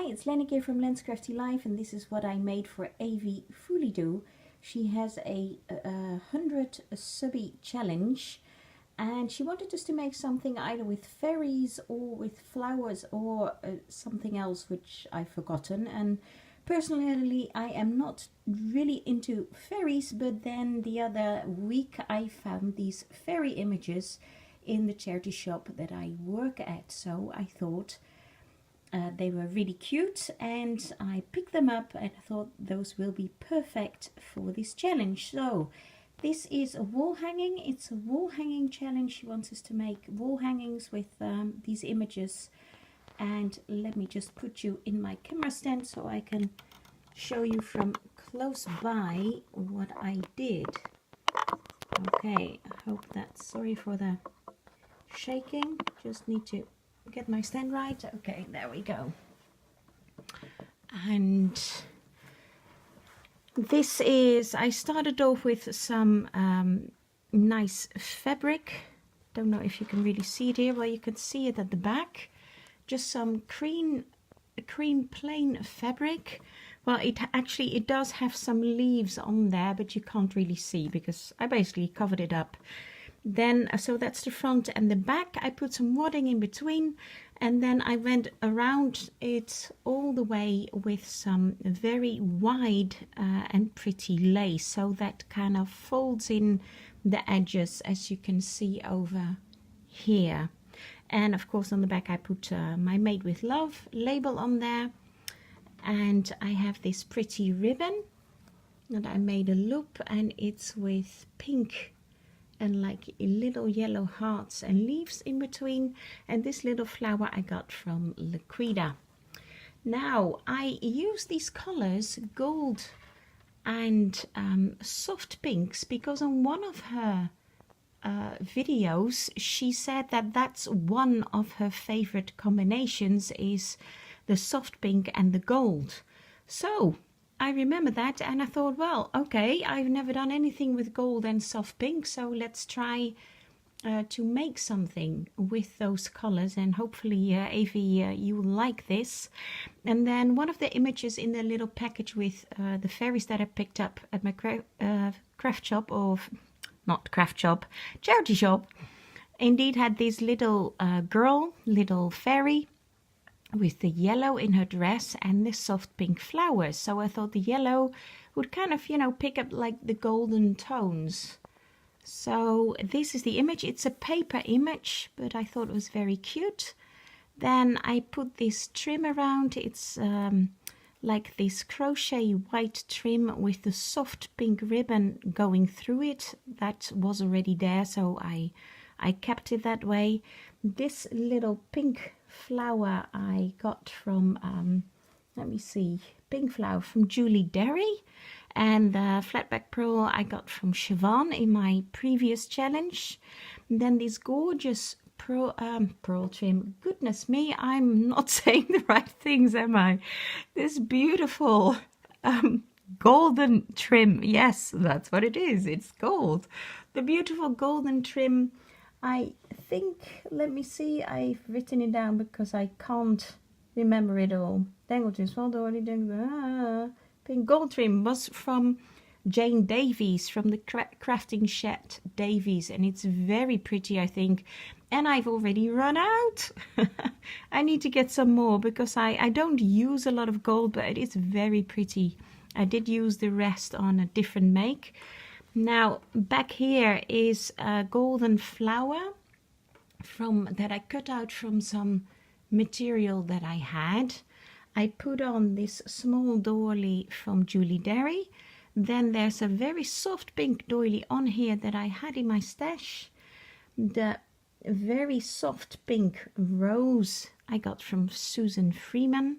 Hi, it's Lenny here from Len's Crafty Life, and this is what I made for Evi Foulidou. She has a 100 subby challenge, and she wanted us to make something either with fairies or with flowers or something else which I've forgotten. And personally, I am not really into fairies, but then the other week I found these fairy images in the charity shop that I work at, so I thought they were really cute, and I picked them up and I thought those will be perfect for this challenge. So this is a wall hanging. It's a wall hanging challenge. She wants us to make wall hangings with these images. And let me just put you in my camera stand so I can show you from close by what I did. Okay, I hope that's, sorry for the shaking, just need to get my stand right. Okay, there we go. And this is, I started off with some nice fabric. Don't know if you can really see it here. Well, you can see it at the back. Just some cream plain fabric. Well, it does have some leaves on there, but you can't really see because I basically covered it up. Then, so that's the front and the back. I put some wadding in between, and then I went around it all the way with some very wide and pretty lace, so that kind of folds in the edges, as you can see over here. And of course on the back I put my Made with Love label on there, and I have this pretty ribbon that I made a loop, and it's with pink and like little yellow hearts and leaves in between, and this little flower I got from Liquida. Now I use these colors, gold and soft pinks, because on one of her videos she said that that's one of her favorite combinations, is the soft pink and the gold. So I remember that, and I thought, well, okay, I've never done anything with gold and soft pink, so let's try to make something with those colors, and hopefully Evi, you will like this. And then one of the images in the little package with the fairies that I picked up at my craft shop, or not craft shop, charity shop, indeed had this little little fairy with the yellow in her dress and the soft pink flowers. So I thought the yellow would kind of, you know, pick up like the golden tones. So this is the image. It's a paper image, but I thought it was very cute. Then I put this trim around. It's like this crochet white trim with the soft pink ribbon going through it. That was already there, so I kept it that way. This little pink flower I got from, let me see, pink flower from Julie Derry, and the flatback pearl I got from Siobhan in my previous challenge. And then this gorgeous pearl trim. Goodness me, I'm not saying the right things, am I? This beautiful golden trim. Yes, that's what it is. It's gold. The beautiful golden trim. I think, let me see, I've written it down because I can't remember it all. Pink gold trim was from Jane Davies, from the Crafting Shed Davies, and it's very pretty, I think. And I've already run out. I need to get some more because I don't use a lot of gold, but it is very pretty. I did use the rest on a different make. Now back here is a golden flower that I cut out from some material that I had. I put on this small doily from Julie Derry. Then there's a very soft pink doily on here that I had in my stash. The very soft pink rose I got from Susan Freeman.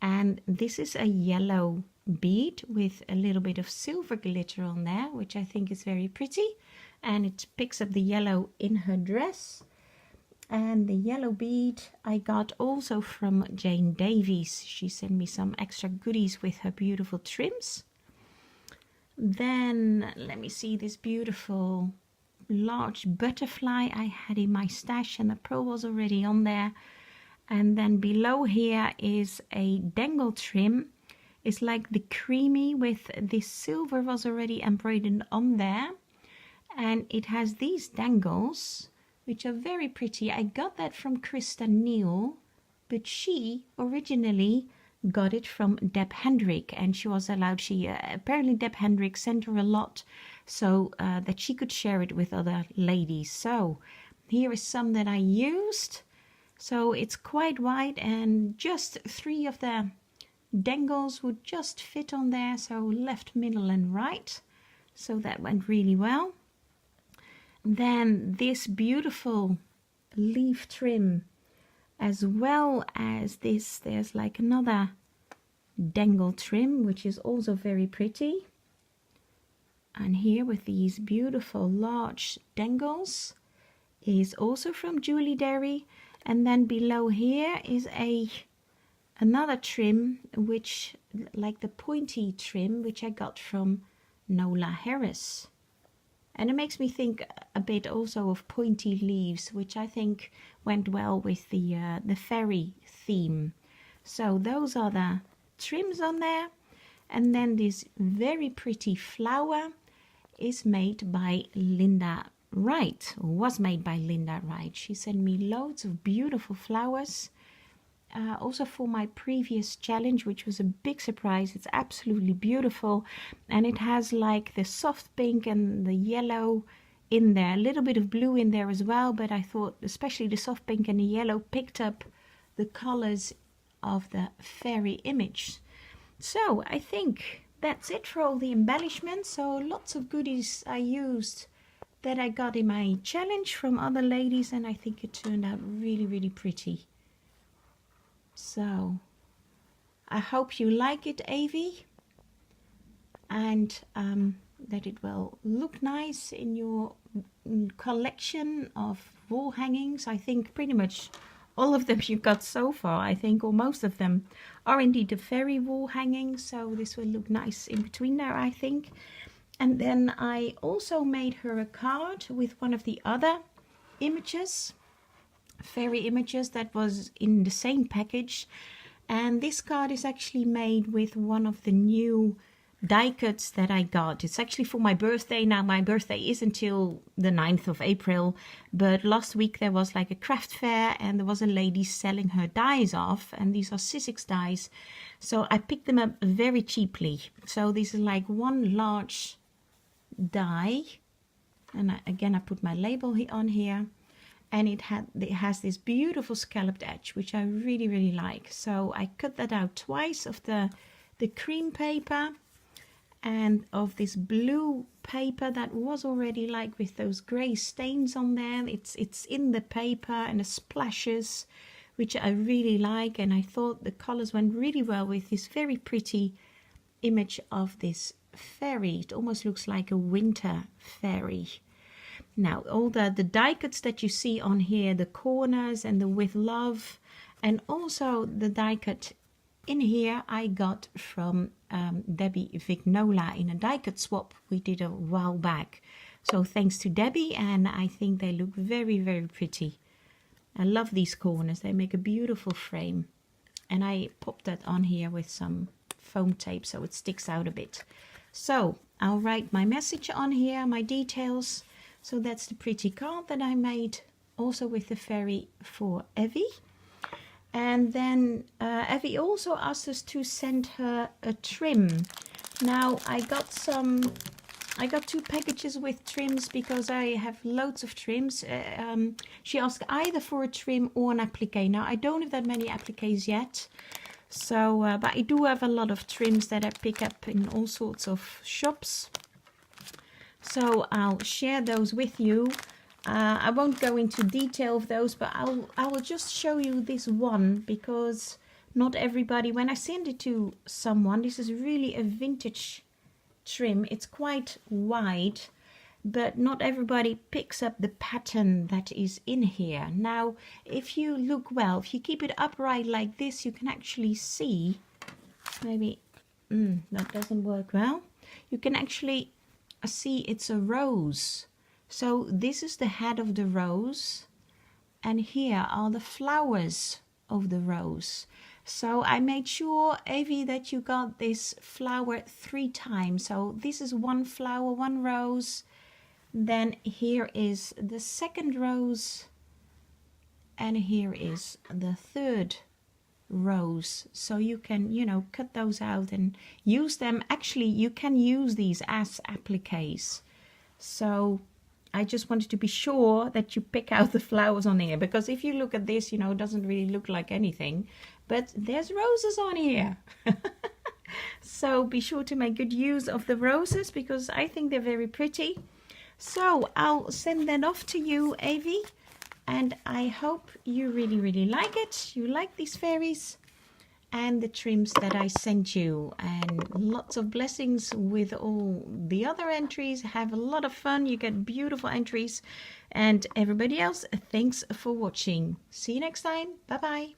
And this is a yellow bead with a little bit of silver glitter on there, which I think is very pretty, and it picks up the yellow in her dress. And the yellow bead I got also from Jane Davies. She sent me some extra goodies with her beautiful trims. Then let me see, this beautiful large butterfly I had in my stash, and the pearl was already on there. And then below here is a dangle trim. It's like the creamy with this silver was already embroidered on there. And it has these dangles, which are very pretty. I got that from Krista Neal, but she originally got it from Deb Hendrick, and she was allowed, apparently Deb Hendrick sent her a lot so that she could share it with other ladies. So here is some that I used. So it's quite wide, and just 3 of the dangles would just fit on there, so left, middle and right. So that went really well. Then this beautiful leaf trim, as well as this, there's like another dangle trim, which is also very pretty. And here with these beautiful large dangles is also from Julie Derry. And then below here is another trim, which like the pointy trim, which I got from Nola Harris. And it makes me think a bit also of pointy leaves, which I think went well with the fairy theme. So those are the trims on there. And then this very pretty flower is made by Linda Wright, or was made by Linda Wright. She sent me loads of beautiful flowers. Also for my previous challenge, which was a big surprise. It's absolutely beautiful, and it has like the soft pink and the yellow in there, a little bit of blue in there as well, but I thought especially the soft pink and the yellow picked up the colors of the fairy image. So I think that's it for all the embellishments. So lots of goodies I used that I got in my challenge from other ladies, and I think it turned out really, really pretty. So I hope you like it, Evi, and that it will look nice in your collection of wall hangings. I think pretty much all of them you've got so far, I think, or most of them, are indeed the fairy wall hangings. So this will look nice in between there, I think. And then I also made her a card with one of the other images, fairy images, that was in the same package. And this card is actually made with one of the new die cuts that I got. It's actually for my birthday. Now my birthday is until the 9th of April, but last week there was like a craft fair and there was a lady selling her dies off, and these are Sizzix dies. So I picked them up very cheaply. So this is like one large die, and again I put my label on here. And it has this beautiful scalloped edge, which I really, really like. So I cut that out twice of the cream paper and of this blue paper that was already like with those grey stains on there. It's in the paper and the splashes, which I really like. And I thought the colors went really well with this very pretty image of this fairy. It almost looks like a winter fairy. Now, all the die cuts that you see on here, the corners and the with love, and also the die cut in here, I got from Debbie Vignola in a die cut swap we did a while back. So thanks to Debbie, and I think they look very, very pretty. I love these corners. They make a beautiful frame. And I popped that on here with some foam tape so it sticks out a bit. So I'll write my message on here, my details. So that's the pretty card that I made, also with the fairy for Evi. And then Evi also asked us to send her a trim. Now I got 2 packages with trims because I have loads of trims. She asked either for a trim or an applique. Now I don't have that many appliques yet. So, but I do have a lot of trims that I pick up in all sorts of shops. So I'll share those with you. I won't go into detail of those, but I will just show you this one, because not everybody, when I send it to someone, this is really a vintage trim. It's quite wide, but not everybody picks up the pattern that is in here. Now, if you look well, if you keep it upright like this, you can actually see, maybe that doesn't work well. You can actually see it's a rose. So this is the head of the rose, and here are the flowers of the rose. So I made sure, Evi, that you got this flower 3 times. So this is 1 flower, 1 rose. Then here is the 2nd rose. And here is the 3rd rose. So you can, you know, cut those out and use them. Actually, you can use these as appliques. So I just wanted to be sure that you pick out the flowers on here, because if you look at this, you know, it doesn't really look like anything, but there's roses on here. So be sure to make good use of the roses, because I think they're very pretty. So I'll send that off to you, Evi, and I hope you really like it. You like these fairies and the trims that I sent you, and lots of blessings with all the other entries. Have a lot of fun. You get beautiful entries, and everybody else, thanks for watching. See you next time. Bye bye.